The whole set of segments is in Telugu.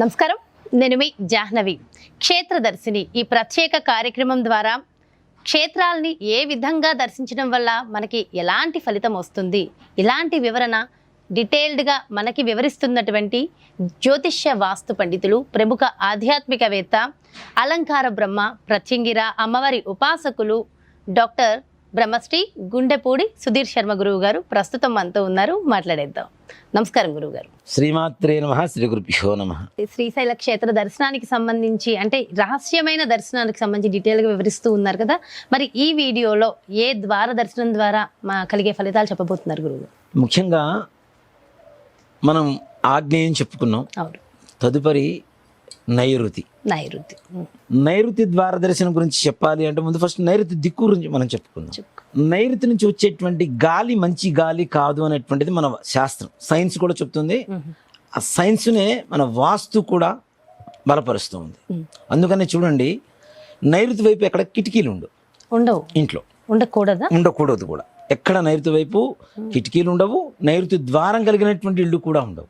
నమస్కారం, నేను మీ జాహ్నవి. క్షేత్రదర్శిని ఈ ప్రత్యేక కార్యక్రమం ద్వారా క్షేత్రాలని ఏ విధంగా దర్శించడం వల్ల మనకి ఎలాంటి ఫలితం వస్తుంది, ఇలాంటి వివరణ డీటెయిల్డ్గా మనకి వివరిస్తున్నటువంటి జ్యోతిష్య వాస్తు పండితులు, ప్రముఖ ఆధ్యాత్మికవేత్త, అలంకార బ్రహ్మ, ప్రత్యంగిర అమ్మవారి ఉపాసకులు డాక్టర్ బ్రహ్మశ్రీ గుండెపూడి సుధీర్ శర్మ గురువు గారు ప్రస్తుతం మనతో ఉన్నారు. మాట్లాడేద్దాం. నమస్కారం గురువు గారు. శ్రీమాత్రే నమః, శ్రీ గురుభ్యో నమః. శ్రీశైల క్షేత్ర దర్శనానికి సంబంధించి అంటే రహస్యమైన దర్శనానికి సంబంధించి డీటెయిల్గా వివరిస్తూ ఉన్నారు కదా, మరి ఈ వీడియోలో ఏ ద్వార దర్శనం ద్వారా కలిగే ఫలితాలు చెప్పబోతున్నారు గురువు? ముఖ్యంగా మనం ఆగ్నేయం చెప్పుకున్నాం. అవును. తదుపరి నైరుతి. నైరుతి ద్వార దర్శనం గురించి చెప్పాలి అంటే ముందు ఫస్ట్ నైరుతి దిక్కు గురించి మనం చెప్పుకుందాం. నైరుతి నుంచి వచ్చేటువంటి గాలి మంచి గాలి కాదు అనేటువంటిది మన శాస్త్రం, సైన్స్ కూడా చెప్తుంది. ఆ సైన్స్నే మన వాస్తు కూడా బలపరుస్తూ ఉంది. అందుకనే చూడండి, నైరుతి వైపు ఎక్కడ కిటికీలు ఉండవు, ఇంట్లో ఉండకూడదు కూడా. ఎక్కడ నైరుతి వైపు కిటికీలు ఉండవు, నైరుతి ద్వారం కలిగినటువంటి ఇళ్ళు కూడా ఉండవు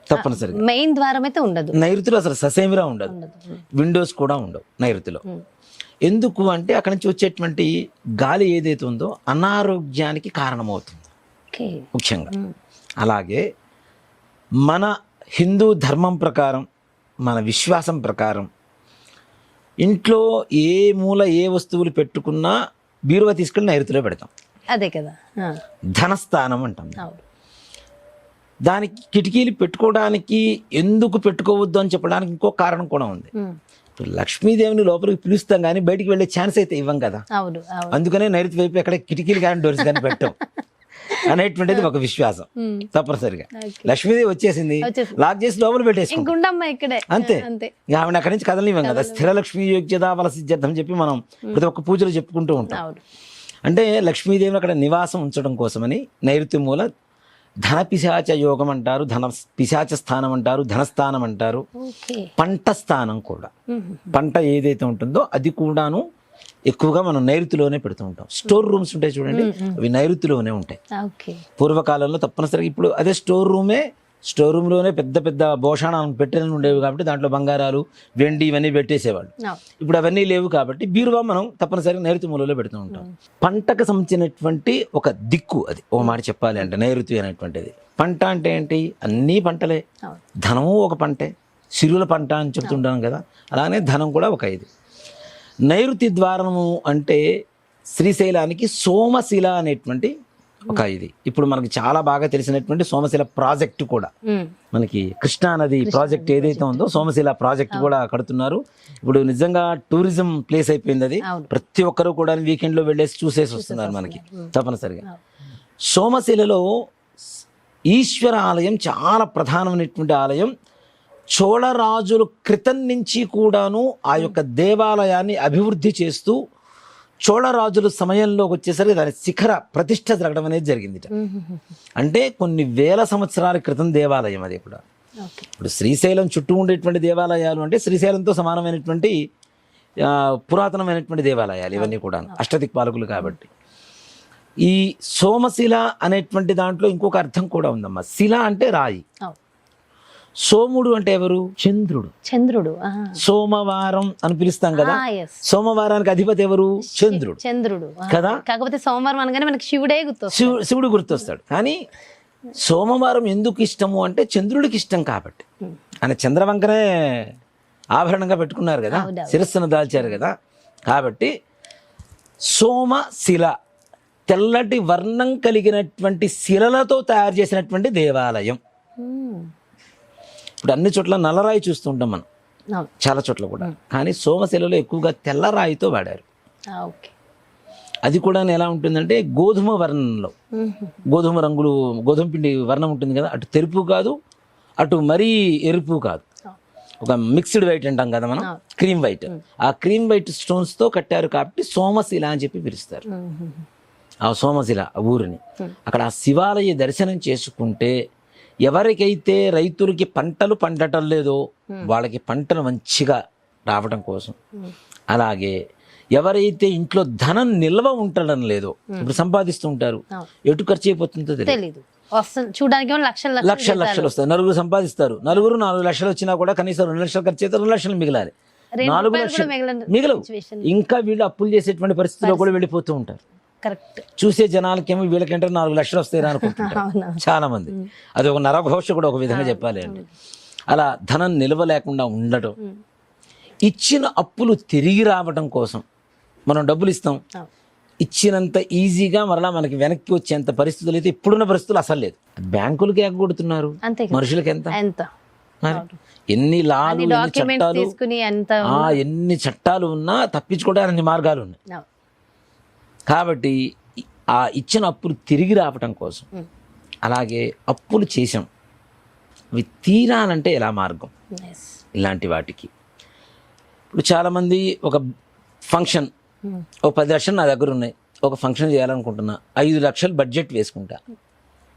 తప్పనిసరిగా. మెయిన్ ద్వారం అయితే ఉండదు నైరుతిలో, అసలు ససేమిరా ఉండదు. విండోస్ కూడా ఉండవు నైరుతిలో. ఎందుకు అంటే అక్కడి నుంచి వచ్చేటువంటి గాలి ఏదైతే ఉందో అనారోగ్యానికి కారణమవుతుంది ముఖ్యంగా. అలాగే మన హిందూ ధర్మం ప్రకారం, మన విశ్వాసం ప్రకారం ఇంట్లో ఏ మూల ఏ వస్తువులు పెట్టుకున్నా బీరువా తీసుకెళ్ళి నైరుతిలో పెడతాం. అదే కదా ధనస్థానం అంటాం. దానికి కిటికీలు పెట్టుకోవడానికి ఎందుకు పెట్టుకోవద్దు అని చెప్పడానికి ఇంకో కారణం కూడా ఉంది. ఇప్పుడు లక్ష్మీదేవిని లోపలికి పిలుస్తాం కానీ బయటికి వెళ్ళే ఛాన్స్ అయితే ఇవ్వం కదా. అందుకనే నైరుతి వైపు ఎక్కడ కిటికీలు కానీ డోర్స్ కానీ పెట్టాం అనేటువంటిది ఒక విశ్వాసం. తప్పనిసరిగా లక్ష్మీదేవి వచ్చేసింది, లాక్ చేసి లోపల పెట్టేసుకుంటాం అంతే. ఆవిడ అక్కడి నుంచి కదలనివ్వం కదా. స్థిర లక్ష్మీ యోగ్యత వల సిద్ధ్యర్థం చెప్పి మనం ప్రతి ఒక్క పూజలు చెప్పుకుంటూ ఉంటాం. అంటే లక్ష్మీదేవిని అక్కడ నివాసం ఉంచడం కోసమని నైరుతి మూల ధన పిశాచ యోగం అంటారు, ధన పిశాచ స్థానం అంటారు, ధనస్థానం అంటారు, పంట స్థానం కూడా. పంట ఏదైతే ఉంటుందో అది కూడాను ఎక్కువగా మనం నైరుతిలోనే పెడుతూ ఉంటాం. స్టోర్ రూమ్స్ ఉంటాయి చూడండి, అవి నైరుతిలోనే ఉంటాయి. పూర్వకాలంలో తప్పనిసరిగా, ఇప్పుడు అదే స్టోర్ రూమ్లోనే పెద్ద పెద్ద భోషాణాలను పెట్టెలను ఉండేవి కాబట్టి దాంట్లో బంగారాలు, వెండి ఇవన్నీ పెట్టేసేవాళ్ళు. ఇప్పుడు అవన్నీ లేవు కాబట్టి బీరువా మనం తప్పనిసరిగా నైరుతి మూలలో పెడుతూ ఉంటాం. పంటకు సంబంధించినటువంటి ఒక దిక్కు అది, ఒక మాట చెప్పాలి అంటే నైరుతి అనేటువంటిది. పంట అంటే ఏంటి? అన్నీ పంటలే. ధనము ఒక పంటే, సిరుల పంట అని చెప్తుంటాం కదా, అలానే ధనం కూడా ఒక ఇది. నైరుతి ద్వారము అంటే శ్రీశైలానికి సోమశిల అనేటువంటి ఒక ఇది. ఇప్పుడు మనకి చాలా బాగా తెలిసినటువంటి సోమశిల ప్రాజెక్టు కూడా, మనకి కృష్ణానది ప్రాజెక్ట్ ఏదైతే ఉందో సోమశిల ప్రాజెక్ట్ కూడా కడుతున్నారు. ఇప్పుడు నిజంగా టూరిజం ప్లేస్ అయిపోయింది అది. ప్రతి ఒక్కరు కూడా వీకెండ్ లో వెళ్ళేసి చూసేసి వస్తున్నారు మనకి తప్పనిసరిగా. సోమశిలలో ఈశ్వర ఆలయం చాలా ప్రధానమైనటువంటి ఆలయం. చోళరాజుల క్రితం నుంచి కూడాను ఆ యొక్క దేవాలయాన్ని అభివృద్ధి చేస్తూ చోళరాజుల సమయంలోకి వచ్చేసరికి దాని శిఖర ప్రతిష్ఠ జరగడం అనేది జరిగింది. అంటే కొన్ని వేల సంవత్సరాల క్రితం దేవాలయం అది కూడా. ఇప్పుడు శ్రీశైలం చుట్టూ ఉండేటువంటి దేవాలయాలు అంటే శ్రీశైలంతో సమానమైనటువంటి పురాతనమైనటువంటి దేవాలయాలు ఇవన్నీ కూడా, అష్టదిక్పాలకులు కాబట్టి. ఈ సోమశిల అనేటువంటి దాంట్లో ఇంకొక అర్థం కూడా ఉందమ్మా. శిల అంటే రాయి, సోముడు అంటే ఎవరు? చంద్రుడు. సోమవారం అని పిలుస్తాం కదా, సోమవారానికి అధిపతి ఎవరు? చంద్రుడు కదా. కాకపోతే సోమవారం అనగానే మనకి శివుడు గుర్తొస్తాడు. కానీ సోమవారం ఎందుకు ఇష్టము అంటే చంద్రుడికి ఇష్టం కాబట్టి. ఆయన చంద్రవంకనే ఆభరణంగా పెట్టుకున్నారు కదా, శిరస్సును దాల్చారు కదా. కాబట్టి సోమశిల తెల్లటి వర్ణం కలిగినటువంటి శిలలతో తయారు చేసినటువంటి దేవాలయం. ఇప్పుడు అన్ని చోట్ల నల్లరాయి చూస్తుంటాం మనం, చాలా చోట్ల కూడా. కానీ సోమశిలలో ఎక్కువగా తెల్లరాయితో వాడారు. అది కూడా ఎలా ఉంటుందంటే గోధుమ వర్ణంలో, గోధుమ రంగులు, గోధుమ పిండి వర్ణం ఉంటుంది కదా, అటు తెలుపు కాదు అటు మరీ ఎరుపు కాదు, ఒక మిక్స్డ్ వైట్ అంటాం కదా మనం, క్రీమ్ వైట్. ఆ క్రీమ్ వైట్ స్టోన్స్తో కట్టారు కాబట్టి సోమశిల అని చెప్పి పిలుస్తారు ఆ సోమశిల ఊరిని. అక్కడ ఆ శివాలయ దర్శనం చేసుకుంటే ఎవరికైతే రైతులకి పంటలు పండటం లేదో వాళ్ళకి పంటలు మంచిగా రావడం కోసం, అలాగే ఎవరైతే ఇంట్లో ధనం నిల్వ ఉండడం లేదో, ఇప్పుడు సంపాదిస్తూ ఉంటారు, ఎటు ఖర్చు అయిపోతుందో తెలియదు, వస్తుంది చూడడానికి ఏమో లక్షలు లక్షలు లక్షలు వస్తాయి. నలుగురు సంపాదిస్తారు, నలుగురు 4 లక్షలు వచ్చినా కూడా కనీసం 2 లక్షలు ఖర్చు అయితే 2 లక్షలు మిగిలాలి. 4 లక్షలు మిగలవు. ఇంకా వీళ్ళు అప్పులు చేసేటువంటి పరిస్థితుల్లో కూడా వెళ్ళిపోతూ ఉంటారు. కరెక్ట్. చూసే జనాలకేమో వీళ్ళకంటే 4 లక్షలు వస్తాయి అనుకుంటున్నారు చాలా మంది. అది ఒక నరఘోష కూడా ఒక విధంగా చెప్పాలి అండి. అలా ధనం నిల్వ లేకుండా ఉండటం, ఇచ్చిన అప్పులు తిరిగి రావడం కోసం మనం డబ్బులు ఇస్తాం, ఇచ్చినంత ఈజీగా మరలా మనకి వెనక్కి వచ్చేంత పరిస్థితులు అయితే ఇప్పుడున్న పరిస్థితులు అసలు లేదు. బ్యాంకులకి ఎగ్గొడుతున్నారు, మనుషులకి ఎంత ఎన్ని లాలు ఎన్ని చట్టాలు, ఎన్ని చట్టాలు ఉన్నా తప్పించుకోవడానికి అన్ని మార్గాలు ఉన్నాయి. కాబట్టి ఆ ఇచ్చిన అప్పులు తిరిగి రావటం కోసం, అలాగే అప్పులు చేసాం అవి తీరాలంటే ఎలా మార్గం, ఇలాంటి వాటికి ఇప్పుడు చాలామంది ఒక ఫంక్షన్, ఒక 10 లక్షలు నా దగ్గర ఉన్నాయి, ఒక ఫంక్షన్ చేయాలనుకుంటున్నా, 5 లక్షలు బడ్జెట్ వేసుకుంటా,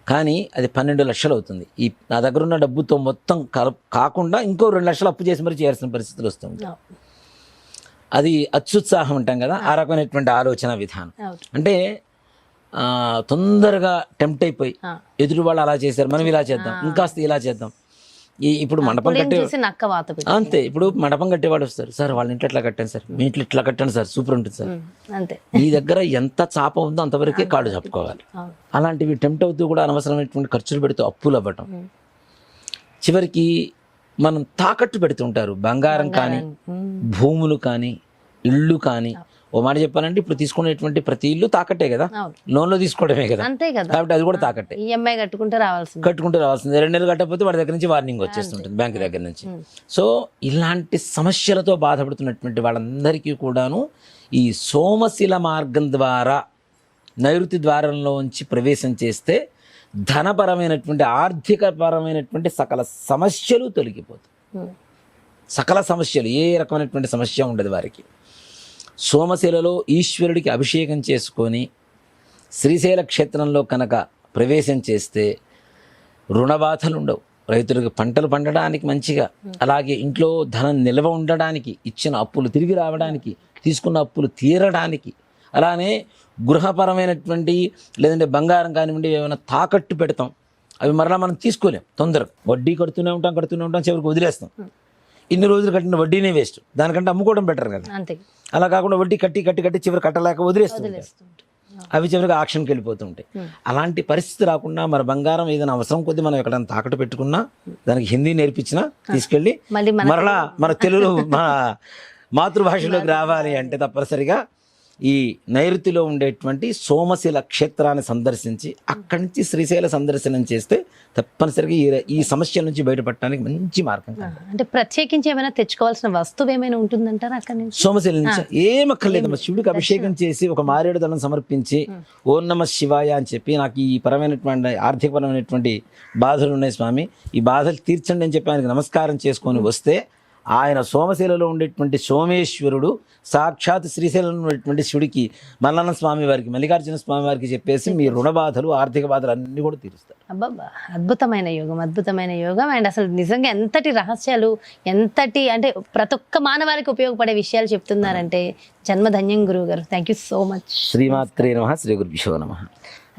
కానీ అది 12 లక్షలు అవుతుంది. ఈ నా దగ్గర ఉన్న డబ్బుతో మొత్తం కాకుండా ఇంకో 2 లక్షలు అప్పు చేసి మరి చేయాల్సిన పరిస్థితులు వస్తుంది. అది అత్యుత్సాహం అంటాం కదా, ఆ రకమైనటువంటి ఆలోచన విధానం. అంటే తొందరగా టెంప్ట్ అయిపోయి ఎదురు వాళ్ళు అలా చేశారు, మనం ఇలా చేద్దాం, ఇంకాస్త ఇలా చేద్దాం. ఇప్పుడు మండపం కట్టే అంతే, ఇప్పుడు మండపం కట్టేవాడు వస్తారు, సార్ వాళ్ళ ఇంట్లో ఇట్లా కట్టాను సార్, మీ ఇంట్లో ఇట్లా కట్టాను సార్, సూపర్ ఉంటుంది సార్. మీ దగ్గర ఎంత చాప ఉందో అంతవరకే కాళ్ళు చెప్పుకోవాలి. అలాంటివి టెంప్ట్ అవుతూ కూడా అనవసరమైనటువంటి ఖర్చులు పెడుతూ అప్పులు అవ్వటం, చివరికి మనం తాకట్టు పెడుతుంటారు. బంగారం కానీ, భూములు కానీ, ఇళ్ళు కానీ. ఓ మాట చెప్పాలంటే ఇప్పుడు తీసుకునేటువంటి ప్రతి ఇల్లు తాకట్టే కదా, లోన్లో తీసుకోవడమే కదా, కాబట్టి అది కూడా తాకట్టే. ఈఎంఐ కట్టుకుంటే రావాల్సింది 2 నెలలు కట్టకపోతే వాడి దగ్గర నుంచి వార్నింగ్ వచ్చేస్తుంటుంది బ్యాంక్ దగ్గర నుంచి. సో ఇలాంటి సమస్యలతో బాధపడుతున్నటువంటి వాళ్ళందరికీ కూడాను ఈ సోమశిల మార్గం ద్వారా నైరుతి ద్వారంలోంచి ప్రవేశం చేస్తే ధనపరమైనటువంటి, ఆర్థికపరమైనటువంటి సకల సమస్యలు తొలగిపోతాయి. సకల సమస్యలు, ఏ రకమైనటువంటి సమస్య ఉండదు వారికి. సోమశిలలో ఈశ్వరుడికి అభిషేకం చేసుకొని శ్రీశైల క్షేత్రంలో కనుక ప్రవేశం చేస్తే రుణబాధలు ఉండవు, రైతులకు పంటలు పండడానికి మంచిగా, అలాగే ఇంట్లో ధనం నిల్వ ఉండడానికి, ఇచ్చిన అప్పులు తిరిగి రావడానికి, తీసుకున్న అప్పులు తీరడానికి, అలానే గృహపరమైనటువంటి లేదంటే బంగారం కానివ్వండి ఏమైనా తాకట్టు పెడతాం, అవి మరలా మనం తీసుకోలేం తొందరగా. వడ్డీ కడుతూనే ఉంటాం, చివరికి వదిలేస్తాం. ఇన్ని రోజులు కట్టిన వడ్డీనే వేస్ట్, దానికంటే అమ్ముకోవడం బెటర్ కదా. అలా కాకుండా వడ్డీ కట్టి చివరి కట్టలేక వదిలేస్తుంటాయి, అవి చివరికి ఆక్షన్కి వెళ్ళిపోతుంటాయి. అలాంటి పరిస్థితి రాకుండా మన బంగారం ఏదైనా అవసరం కొద్దీ మనం ఎక్కడైనా తాకట్టు పెట్టుకున్నా, దానికి హిందీ నేర్పించినా తీసుకెళ్ళి మరలా మన తెలుగు మన మాతృభాషలోకి రావాలి అంటే తప్పనిసరిగా ఈ నైరుతిలో ఉండేటువంటి సోమశిల క్షేత్రాన్ని సందర్శించి అక్కడి నుంచి శ్రీశైల సందర్శనం చేస్తే తప్పనిసరిగా ఈ సమస్యల నుంచి బయటపడటానికి మంచి మార్గం. అంటే ప్రత్యేకించి ఏమైనా తెచ్చుకోవాల్సిన వస్తువు ఏమైనా ఉంటుందంటారా అక్కడ నుంచి? సోమశిల నుంచి ఏమక్కర్లేదు, శివుడికి అభిషేకం చేసి ఒక మారేడు దళం సమర్పించి ఓం నమః శివాయ అని చెప్పి, నాకు ఈ పరమైనటువంటి ఆర్థికపరమైనటువంటి బాధలు ఉన్నాయి స్వామి, ఈ బాధలు తీర్చండి అని చెప్పి ఆయనకు నమస్కారం చేసుకొని వస్తే ఆయన సోమశిలలో ఉండేటువంటి సోమేశ్వరుడు సాక్షాత్ శ్రీశైలంలో ఉండేటువంటి శివుడికి, మల్లన్న స్వామి వారికి, మల్లికార్జున స్వామి వారికి చెప్పేసి మీ రుణ బాధలు, ఆర్థిక బాధలు అన్నీ కూడా తీరుస్తారు. అబ్బబ్బా, అద్భుతమైన యోగం. అండ్ అసలు నిజంగా ఎంతటి రహస్యాలు, ఎంతటి అంటే ప్రతి ఒక్క మానవాళికి ఉపయోగపడే విషయాలు చెప్తున్నారంటే జన్మధన్యం గురువు గారు. Thank you so much. శ్రీమాత్రే నమః, శ్రీ గురుభ్యో నమః.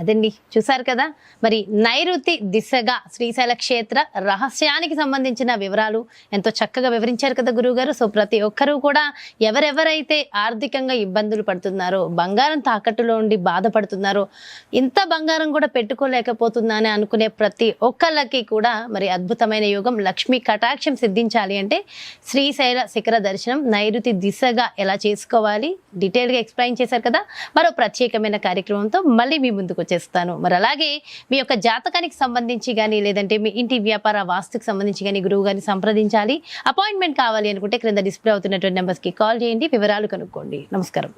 అదండి, చూసారు కదా, మరి నైరుతి దిశగా శ్రీశైల క్షేత్ర రహస్యానికి సంబంధించిన వివరాలు ఎంతో చక్కగా వివరించారు కదా గురువు గారు. సో ప్రతి ఒక్కరూ కూడా ఎవరెవరైతే ఆర్థికంగా ఇబ్బందులు పడుతున్నారో, బంగారం తాకట్టులో ఉండి బాధపడుతున్నారో, ఇంత బంగారం కూడా పెట్టుకోలేకపోతున్నానని అనుకునే ప్రతి ఒక్కళ్ళకి కూడా మరి అద్భుతమైన యోగం, లక్ష్మీ కటాక్షం సిద్ధించాలి అంటే శ్రీశైల శిఖర దర్శనం నైరుతి దిశగా ఎలా చేసుకోవాలి డీటెయిల్గా ఎక్స్ప్లెయిన్ చేశారు కదా. మరో ప్రత్యేకమైన కార్యక్రమంతో మళ్ళీ మీ ముందుకు చేస్తాను. మరి అలాగే మీ యొక్క జాతకానికి సంబంధించి కానీ, లేదంటే మీ ఇంటి వ్యాపార వాస్తుకు సంబంధించి కానీ గురువు గారిని సంప్రదించాలి, అపాయింట్మెంట్ కావాలి అనుకుంటే క్రింద డిస్ప్లే అవుతున్నటువంటి నెంబర్స్కి కాల్ చేయండి, వివరాలు కనుక్కోండి. నమస్కారం.